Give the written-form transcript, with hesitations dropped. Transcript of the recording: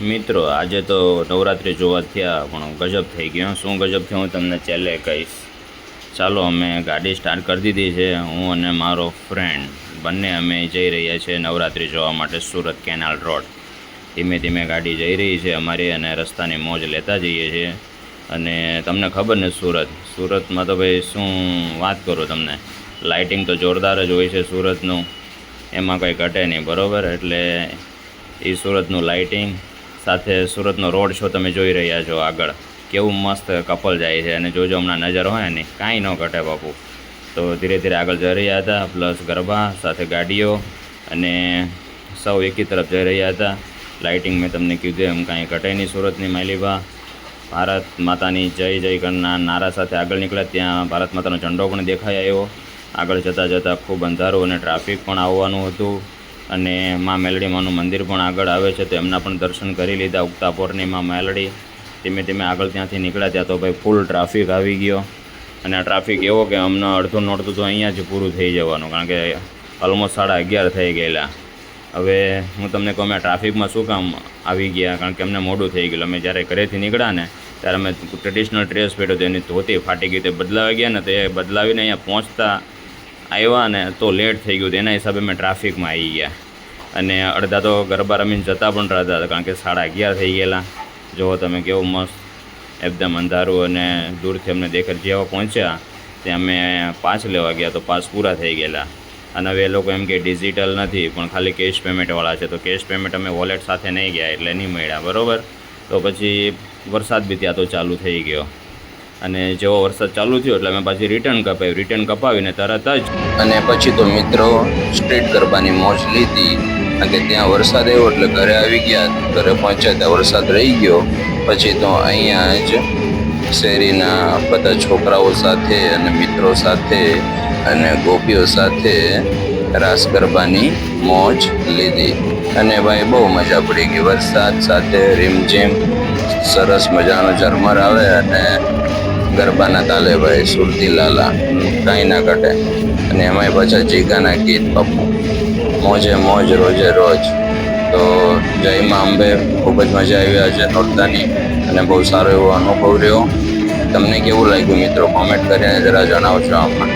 મિત્રો આજે તો નવરાત્રિ જોવા થયા પણ ગજબ થઈ ગયો. શું ગજબ થયું હું તમને છેલ્લે કહીશ. ચાલો અમે ગાડી સ્ટાર્ટ કરી દીધી છે. હું અને મારો ફ્રેન્ડ બંને અમે જઈ રહ્યા છીએ નવરાત્રિ જોવા માટે સુરત કેનાલ રોડ. ધીમે ધીમે ગાડી જઈ રહી છે અમારી અને રસ્તાની મોજ લેતા જઈએ છીએ. અને તમને ખબર ને સુરતમાં તો ભાઈ શું વાત કરું તમને, લાઇટિંગ તો જોરદાર જ હોય છે સુરતનું, એમાં કંઈ ઘટે નહીં બરાબર. એટલે એ સુરતનું લાઇટિંગ સાથે સુરતનો રોડ શો તમે જોઈ રહ્યા છો આગળ, કેવું મસ્ત કપલ જાય છે. અને જોજો હમણાં નજર હોય ને કાંઈ ન ઘટે બાપુ. તો ધીરે ધીરે આગળ જઈ રહ્યા હતા, પ્લસ ગરબા સાથે ગાડીઓ અને સૌ એકી તરફ જઈ રહ્યા હતા. લાઇટિંગ મેં તમને કીધું એમ કાંઈ ઘટે નહીં સુરતની માલિબા. ભારત માતાની જય જય કરના નારા સાથે આગળ નીકળ્યા. ત્યાં ભારત માતાનો ઝંડો પણ દેખાઈ આવ્યો. આગળ જતાં ખૂબ અંધારું અને ટ્રાફિક પણ આવવાનું હતું. અને માં મેલડી માનું મંદિર પણ આગળ આવે છે, તો એમના પણ દર્શન કરી લીધા. ઉગતા પોરની માં મેલડી. ધીમે ધીમે આગળ ત્યાંથી નીકળ્યા ત્યાં તો ભાઈ ફૂલ ટ્રાફિક આવી ગયો. અને આ ટ્રાફિક એવો કે અમને અડધું નોડતું તો અહીંયા જ પૂરું થઈ જવાનું, કારણ કે ઓલમોસ્ટ 11:30 થઈ ગયેલા. હવે હું તમને કહું આ ટ્રાફિકમાં શું કામ આવી ગયા, કારણ કે અમને મોડું થઈ ગયેલું. અમે જ્યારે ઘરેથી નીકળ્યા ને ત્યારે અમે ટ્રેડિશનલ ડ્રેસ પહેર્યો તો એની ધોતી ફાટી ગઈ, તે બદલાવી ગયા ને, તે બદલાવીને અહીંયા પહોંચતા આવ્યા ને તો લેટ થઈ ગયું. એના હિસાબે મેં ટ્રાફિકમાં આવી ગયા. અને અડધા તો ગરબા રમીને જતા પણ રહેતા હતા, કારણ કે 11:30 થઈ ગયેલા. જુઓ તમે કેવું મસ્ત એકદમ અંધારું અને દૂરથી અમને દેખાય. જેવા પહોંચ્યા ત્યાં અમે પાસ લેવા ગયા તો પાસ પૂરા થઈ ગયેલા. અને હવે એ લોકો એમ કે ડિજિટલ નથી પણ ખાલી કેશ પેમેન્ટવાળા છે, તો કેશ પેમેન્ટ અમે વોલેટ સાથે નહીં ગયા એટલે નહીં મળ્યા બરાબર. તો પછી વરસાદ બી ત્યાં તો ચાલુ થઈ ગયો. અને જેવો વરસાદ ચાલુ થયો એટલે અમે પાછી રિટર્ન કપાવીને તરત જ અને પછી તો મિત્રો સ્ટ્રીટ ગરબાની મોજ લીધી. અને ત્યાં વરસાદ આવ્યો એટલે ઘરે આવી ગયા. ઘરે પહોંચ્યા ત્યાં વરસાદ રહી ગયો. પછી તો અહીંયા જ શેરીના બધા છોકરાઓ સાથે અને મિત્રો સાથે અને ગોપીઓ સાથે રાસ ગરબાની મોજ લીધી. અને ભાઈ બહુ મજા પડી ગઈ. વરસાદ સાથે રીમઝીમ સરસ મજાનો ઝરમર આવે અને ગરબાના તાલે ભાઈ સુરતી લાલા કાંઈ ના ઘટે. અને એમાંય પાછા જીગાના ગીત બાપુ, મોજે મોજ રોજે રોજ. તો જય મા અંબે, ખૂબ જ મજા આવી આજે નોરતાની અને બહુ સારો એવો અનુભવ રહ્યો. તમને કેવું લાગ્યું મિત્રો, કોમેન્ટ કરીને જરા જણાવજો આમાં.